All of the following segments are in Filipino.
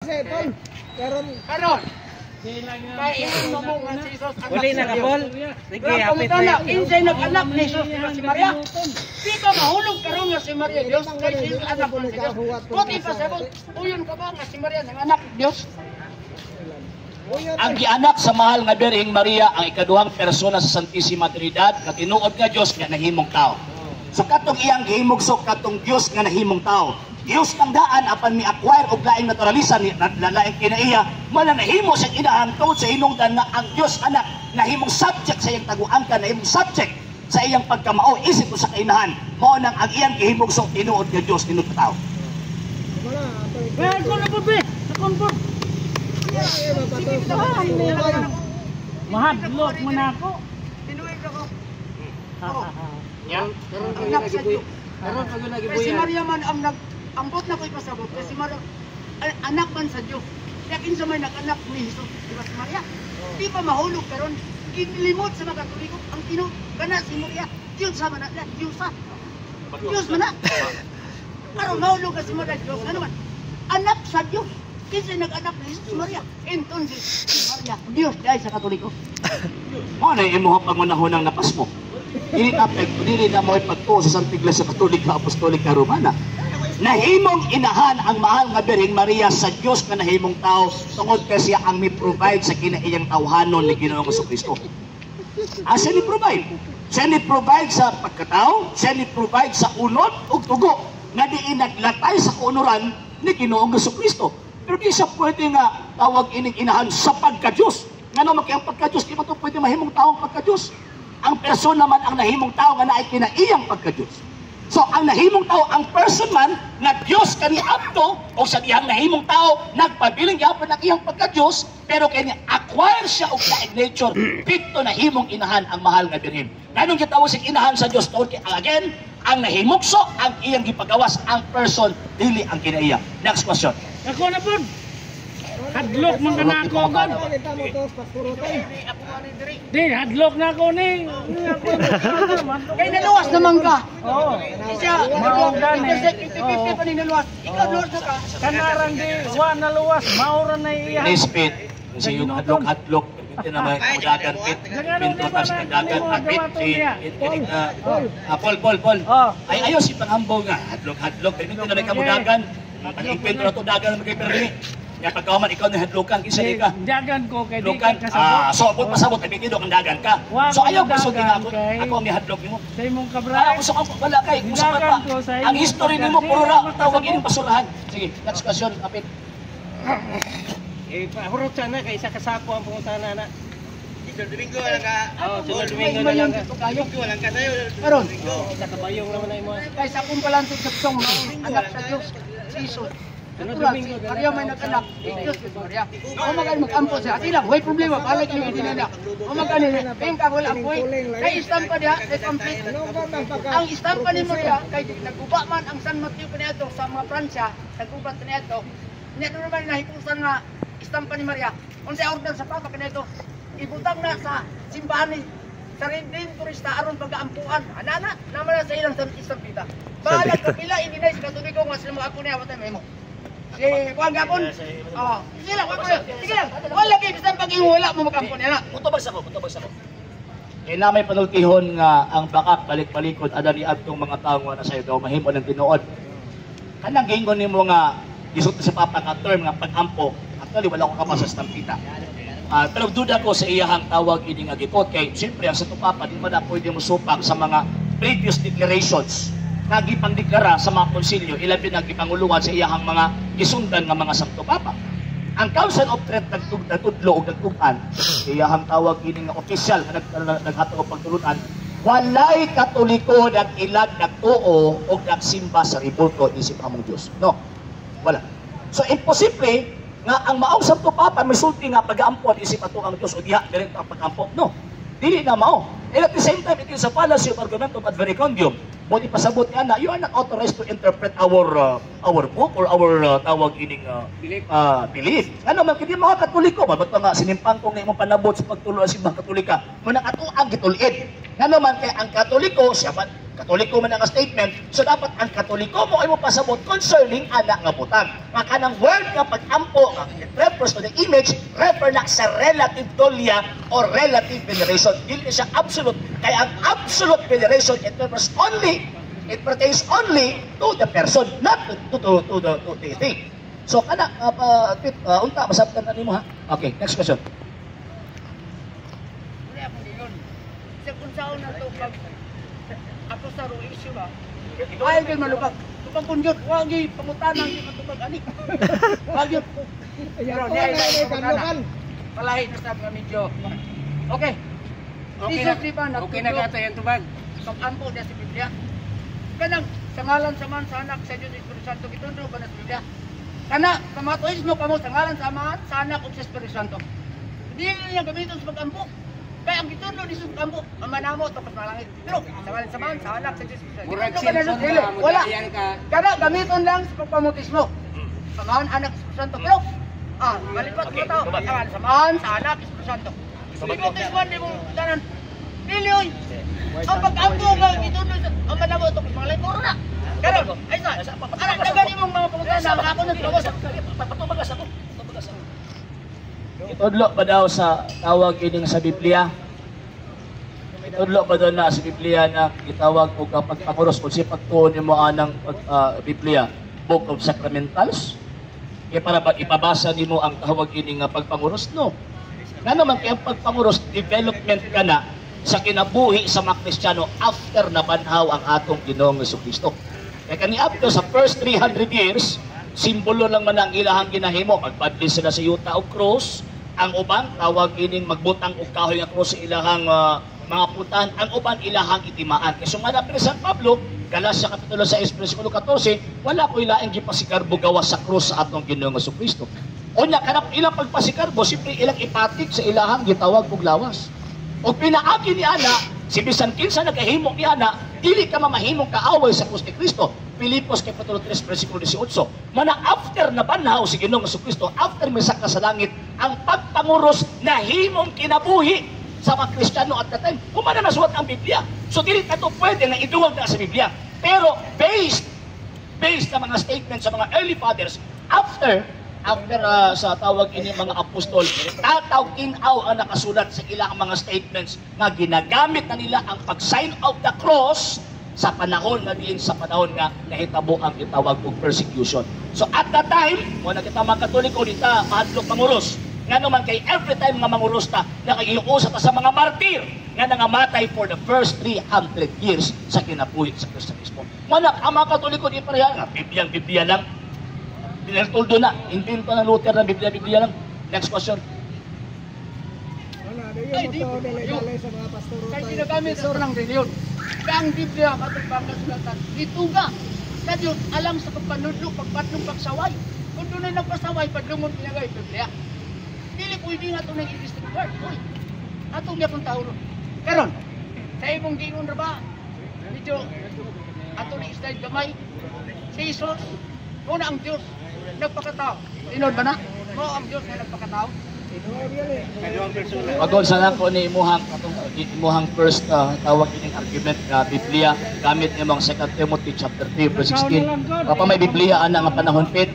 Karon. Kaya mo nga si Jesus. Uli na ka, Paul. Sige, hapit na. Insay nag-anak ni Jesus si Maria. Di ka mahulog karon nga si Maria Dios kay si anak ni Dios. Kuti pa sabot. Uyon ka ba nga si Maria ng anak Dios? Ang gianak sa mahal nga Birheng Maria ang ikaduhang persona sa Santissima Trinidad nga tinuod nga Dios nga nahimong tao. So katong iyang gihimugso katong Dios nga nahimong tao. Dios ng daan apan mi-acquire og laing naturalisan laing kinaiya man nahimo sa inahan tungod sa hinungdan nga ang Dios anak nahimong subject sa iyang taguangkan nahimong subject sa iyang pagkamao isip sa kainahan mao nang ang iyang gihimugso tinuod nga Dios tinuod tao. Well, ko na po be. Sakon po. Mahadlok mo na ako. Tinuig ako. Yan. Karon pag Pero si Maria man ang nag-ambot na ko'y pasabot. Kasi Maria, anak man sa Diyos. Kaya kinsa may nag-anak ni Jesus. Diba si Maria? Di pa mahulog karon. Inilimot sa mga Katoliko. Ang kana si Maria. Diyos sa mana. Diyos sa. Diyos mana. Karon mahulog ka si Maria. Diyos. Ano man? Anak sa Diyos. Kinsa nag-anak ni Jesus si Maria. Entonces, si Maria. Diyos dahil sa Katoliko. Mao na imuha pangunahunang napas mo. Dili na mo ipagtuo sa Santa Iglesia Katolika Apostolika Romana. Nahimong inahan ang mahal nga Birheng Maria sa Dios nga nahimong tao tungod kay siya ang mi-provide sa kinaiyang tawhanon ni Ginoong Jesucristo. Siya ni-provide. Siya ni-provide sa pagkatao, siya ni-provide sa unod ug tugo nga diin naglatay sa kaunuran ni Ginoong Jesucristo. Pero di siya pwede nga tawag ining inahan sa pagka-Diyos. Ngano man kay ang pagka-Diyos, di ba ito pwede mahimong taong pagka-Diyos? Ang person naman ang nahimong tao nga naay kinaiyang pagka-Diyos. So ang nahimong tao, ang person man na Diyos kani adto o sa dihang nahimong tao nagpabiling gyapon ang iyang pagka-Diyos pero kani acquire siya og laing nature dito nahimong inahan ang mahal nga Birhen. Nganong gitawag sig inahan sa Dios tungod kay again ang nahimugso ang iyang gipagawas ang person dili ang kinaiya. Next question. Ako na po. Hadlok man ka na ako agad. Di, hadlok na ako ni. Kaya naluwas naman ka. Oo. Siya, Maogan eh. Kasi pa naluwas. Ikaw luwas na ka. Kanaran di, wa na luwas. Maoran na iya. Nispit. Kasi yung hadlok-hadlok. Ito naman, kudagan pit. Pintutas, kudagan at pit. Paul. Ay, ayos, ipanghambo nga. Hadlok. Ito na rin kamudagan. Pag-impento na ito, dagan na magkipirli. Kaya pagkawaman, ikaw na hadlokan, isa di ka. Dagan ko kay di Hadlokan. ka kasabot. So, kung pasabot, ay bigidok ang dagan ka. So, ayaw ko sugin ako. Ako ang ihadlok mo. Sa imong kabray. Gusto ko, wala kay. Gusto ka pa. Ang history ni mo, puro ra. Tawag ining basurahan. Sige, next question, kapit. Hurot sana kay isa kasapo ang pangutana na. Sunod Domingo lang ka. Sunod Domingo na lang ka. Domingo lang ka tayo. Karon, Nakabayong naman ay mo. kaysa akong palantod sa song, anak sa Diyos, Jesus. Natural, si Maria may nag-anak, Diyos si Maria. O magkano mag-ampo siya, ati lang, huwag problema, balik yung itinila. O magkano, kayong kagol ang buhay. Kay istampa niya, kay complete. Ang istampa ni Maria, kay nagguba man ang San Mateo kanito sa mga Pransya, naggubat kanito. Niya doon naman nahipusan nga istampa ni Maria. Kung siya order sa Papa kanito, ibutang na sa simbahan ni sa Rendin Turista aron pag-aampuan. Anana, naman na sa ilang istampita. Bahala kapila, hindi na sa Katoliko nga sila mo ako niya, watay mo. Si Juan Gapon. Oh, sige lang, sige lang. Wala kay bisan pag-iwala mo makampon nila. Puto bagsa ko. Kaya na may panultihon nga ang bakak balik-balikod ada ni adtong mga tawo nga nasa daw mahimo ng tinuod. Kanang gingon nimo nga gisot sa Papa ka term nga pag-ampo. Actually wala ko kapasa sa stampita. Pero duda ko sa iyahang tawag ini nga gikot kay siyempre ang sa Papa di man na pwede mo supak sa mga previous declarations nagipangdeklara sa mga konsilyo, ilabi nagipanguluhan sa iyahang mga gisundan nga mga Santo Papa. Ang Council of Trent nagtudlo o nagtugan, iyahang tawag ini nga official na naghatag og pagtulunan, walay Katoliko nag-ilag nagtuo o nagsimba sa ribulto isip among Dios. No, wala. So imposible nga ang maong Santo Papa may sulti nga pag-aampon isip ato ang Dios o diha diretto ang pag-ampon. No, dili na mao. And at the same time, it is a fallacy of argumentum ad verecundium. Buti pasabot niya na, you are not authorized to interpret our book or our tawag ining belief. Ano man, hindi mga Katoliko, ba't nga sinimpang kong na imong panabot sa pagtulo sa simbang Katolika, munang ato ang gitulid. Ano man, kaya ang Katoliko, siya man, Katoliko man ang statement, so dapat ang Katoliko mo ay mo pasabot concerning anak nga butang. Maka ng word nga pag-ampo, it refers to the image, refer na sa relative dolya or relative veneration. Hindi siya absolute. Kaya ang absolute veneration, it pertains only to the person, not to the thing. So, kana, unta, masabtan na mo ha? Okay, next question. Wala akong diyon. Sa kung saan na ito, pag ako sa rule issue ba, ayaw kayo malubag. Tupang kunjot, huwag yung pangutanan yung matupag anik. Huwag yun. Pero niya ay pangutanan. Palahi na sa mga medyo. Okay. Okay na gata yan tubag. Pag-ampo niya si Biblia. Kanang sa ngalan sa man sa anak sa Diyos Espiritu Santo gitundo ba na sa Biblia? Kana kamatuismo kamo sa ngalan sa man sa anak ug sa Espiritu Santo. Hindi niya gamiton sa pag-ampo. Kaya ang gitundo ni sa pag-ampo, ang manamo tapos malangit. Pero sa ngalan sa man sa anak sa Diyos Espiritu Murag Santo. Simpson Wala. yan ka. Kana gamiton lang sa pagpamutismo. Sa man anak sa Espiritu Santo. Pero malipat ko tao. Sa man sa anak sa Espiritu Santo. Bautismo di mo tanan. Dili oy. Ang pag-ampo nga gitundo ang manamo tapos malangit puro na. Karon, ay sa. Anak dagani mong mga pangutana ako nang tawas. Patubagas ako. Itudlo pa daw sa tawag ining sa Biblia. Itudlo pa daw na sa Biblia na gitawag og pagpanguros kung si pagtuon nimo anang Biblia, Book of Sacramentals. Kaya para ipabasa nimo ang tawag ining pagpanguros no. Nga naman kaya pagpanguros development ka na sa kinabuhi sa mga Kristiyano after na banhaw ang atong Ginoong Jesucristo. Kaya kani after sa first 300 years, simbolo lang man ang ilahang ginahimo. Magpadli sila sa yuta o cross. Ang uban, tawag ining magbutang o kahoy nga cross sa ilahang mga putan. Ang uban, ilahang itimaan. Kaya sumana pa ni San Pablo, Galacia Kapitulo 6, versikulo 14, wala ko ilaing gipasikarbo gawas sa cross sa atong Ginoong Jesucristo. O niya, kanap ilang pagpasikarbo, siyempre ilang ipatik sa ilahang gitawag og lawas. O pinaagi ni Ana, si bisan kinsa nagahimok ni Ana, dili ka mamahimong kaaway sa krus ni Kristo. Pilipos Kapitulo 3, versikulo 18. Mana after na banhaw si Ginoong Jesucristo, after misaka sa langit, ang pagpanguros na himong kinabuhi sa mga Kristiyano at that time, kumana nasuwat ang Biblia. So dili ka to pwede na iduwag na sa Biblia. Pero based sa mga statements sa mga early fathers, after sa tawag ini mga apostol, tataw-kinaw ang nakasulat sa ilang mga statements na ginagamit na nila ang pag-sign of the cross sa panahon na diin sa panahon nga nahitabo ang itawag og persecution. So at that time, mo na kita mga Katoliko dita mahadlok manguros. Nga naman kay every time nga manguros ta, nakagiusa ta sa mga martir nga nangamatay for the first 300 years sa kinabuhi sa Kristo. Mo na ang mga Katoliko di pareha nga Biblia lang. Dineltuldo na, invento ng Luther ng Biblia lang. Next question. Kaya ginagamit sa orang reliyon. Kaya ang Biblia, katong pagkasulatan, dito nga. Sa Diyos, alam sa pagpanudlo, pagpatlong pagsaway. Kung doon ay nagpasaway, padlungon pinagay Biblia. Dili pwede nga itong nag-existing word. Uy, atong niya kong tao ron. Karon, sa ibong gingon na ba? Medyo, atong na-slide gamay. Si Jesus, muna ang Diyos, nagpakatao. Tinod ba na? Mo ang Diyos na nagpakatao. Pagod sa nako ni imuhang first tawag ining argument nga Biblia gamit nimong 2 Timothy chapter 3 verse 16. Papa may Biblia ana nga panahon pit.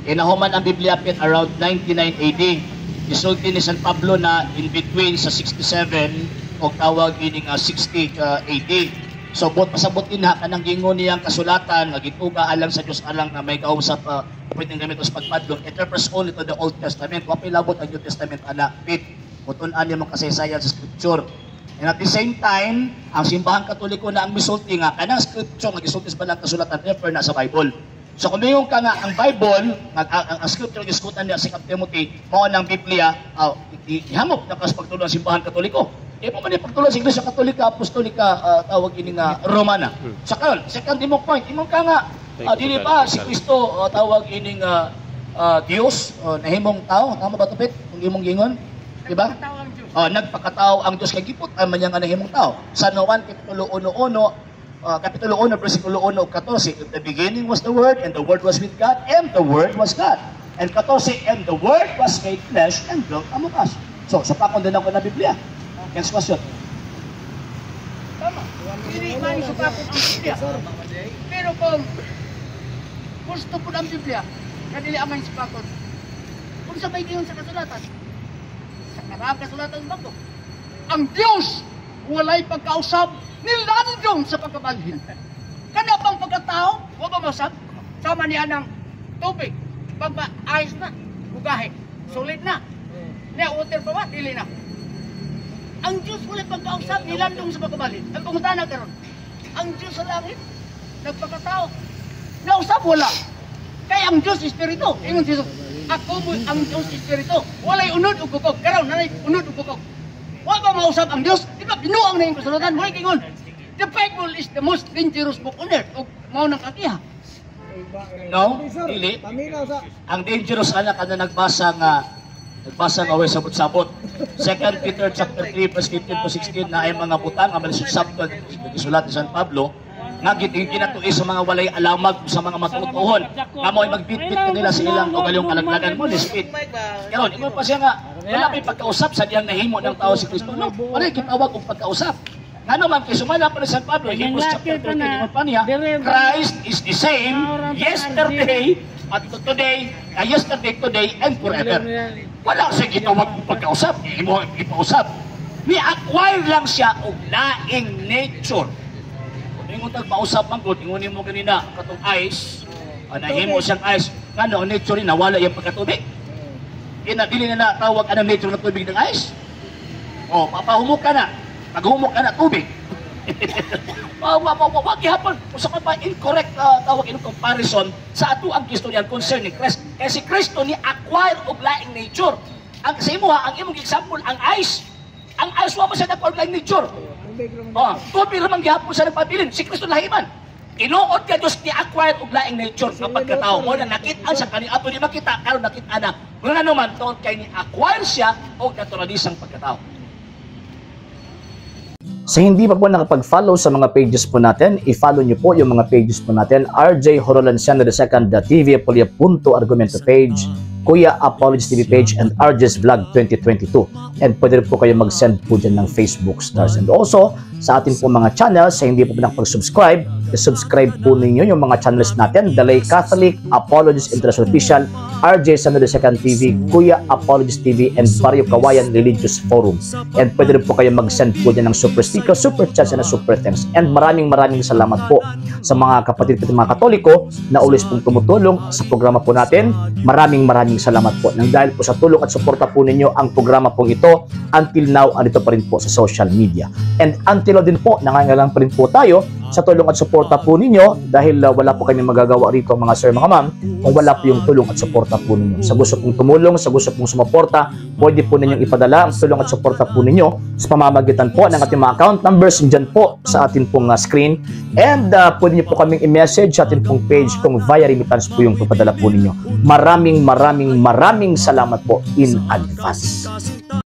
Inahuman ang Biblia pit around 99 AD. Isulti ni San Pablo na in between sa 67 o tawag ining 60 AD. So pasabot din ha kanang gingon niyang kasulatan nga gituga alang sa Dios alang na may kausap pwedeng gamit sa pagpadlong. It refers only to the Old Testament. Wa pilabot ang New Testament ana pit. Mutun-an nimo kasaysayan sa scripture. And at the same time, ang simbahang Katoliko na ang misulti nga kanang scripture nga gisulti sa balang kasulatan refer na sa Bible. So kung mayong ka nga ang Bible, ang scripture giskutan niya sa Timothy, mao nang Biblia, ihamok na kas pagtulong ang simbahan Katoliko. Mo man pagtulong sa Iglesia Katolika, Apostolika, tawag ini nga Romana. Sa karon, second mo point, imong ka nga dili ba si Kristo tawag ini nga Dios, nahimong tao, tama ba tupit? Kung imong gingon, di ba? Nagpakatao ang Dios kay gipot man nga nahimong tao. Sa Juan Kapitulo 1, versikulo 1 o 14, at the beginning was the Word, and the Word was with God, and the Word was God. And 14, and the Word was made flesh and dwelt among us. So, sa pakon din ako na Biblia. Next question. tama. Hindi man isupapot ang Biblia. Pero kung gusto po ang Biblia, na dili ang isupapot, kung sa may diyon sa kasulatan, sa karang kasulatan ba ko? Ang Diyos walay pagkausap nilandong sa pagkabalhin. Kana bang pagkatao, wa ba masab? Sama niya ng tubig, pag maayos na, bugahe, sulit na. Niya, water pa ba? Dili na. Ang Diyos walay pagkausap nilandong sa pagkabalhin. Ang pangutana karon, ang Diyos sa langit, nagpagkatao, nausap wala. Kaya ang Diyos Espiritu, ingon si Jesus, ako mo ang Diyos Espiritu, walay unod ug bukog, karon nanay unod ug bukog. Wa ba mausap ang Diyos? Di ba binuang na yung kasulatan? Wala kingon. The Bible is the most dangerous book on earth. O mao nang katiha. No, dili. Ang dangerous anak na nagbasa nga away sabot-sabot. 2 Peter chapter 3 verse 15 to 16 na ay mga butang nga malisubsabot gisulat ni San Pablo nga ginatuloy sa mga walay alamag sa mga matutuhon nga mo'y magbitbit kanila sa ilang ugalyong kalaglagan mo ni Speed. Karon ingon pa siya nga wala may pagkausap sa diyang nahimo ng tao si Kristo. No, wala kitawag og pagkausap. Nga naman kay sumala pa ni San Pablo Hebrews chapter 13 ingon pa niya, Christ is the same yesterday at today, today and forever. Wala siya gitawag og pagkausap, imo ipausap. Ni-acquire lang siya og laing nature. Ingon tag pausap man gud, ingon mo kanina katong ice, nahimo siyang ice, ngano nature ni nawala yung pagkatubig. Dili na tawag anong nature ng tubig ng ice. O, papahumok ka na. Paghumok ka na tubig. Wag gihapon usa ka pa incorrect tawag in comparison sa ato ang istorya concerning Christ. Kaya si Kristo ni acquire og laing nature. Ang sa imo ang imong example ang ice. Ang ice wa man siya nag-acquire laing nature. Oh, tubig ramang gihapon sa nagpabilin, si Kristo lahiman. Tinuod ka Diyos ni acquire og laing nature nga pagkatao mo na nakita sa kani ato di makita karon nakita na. Kung ano man tungod kay ni acquire siya og naturalisang pagkatao. Sa hindi pa po nakapag-follow sa mga pages po natin, i-follow nyo po yung mga pages po natin, RJ Horolanciano II, TV Apolia Punto Argumento page, Kuya Apologies TV page, and RJ's Vlog 2022. And pwede rin po kayo mag-send po dyan ng Facebook stars. And also, sa atin po mga channels, sa hindi po nakapag-subscribe, i-subscribe po ninyo yung mga channels natin, The Lay Catholic, Apologies International Official, RJ Sano II TV, Kuya Apologies TV, and Barrio Kawayan Religious Forum. And pwede rin po kayo mag-send po dyan ng super sticker, super chats, and super thanks. And maraming salamat po sa mga kapatid at mga Katoliko na ulis pong tumutulong sa programa po natin. Maraming salamat po. Nang dahil po sa tulong at suporta po ninyo, ang programa pong ito, until now, andito pa rin po sa social media. And until now din po, nangangailangan pa rin po tayo sa tulong at suporta po ninyo dahil wala po kami magagawa rito mga sir, mga ma'am, kung wala po yung tulong at suporta po ninyo. Sa gusto pong tumulong, sa gusto pong sumuporta, pwede po ninyong ipadala ang tulong at suporta po ninyo sa pamamagitan po ng ating mga account numbers dyan po sa ating pong screen. And pwede nyo po kaming i-message sa ating pong page kung via remittance po yung papadala po ninyo. Maraming salamat po in advance.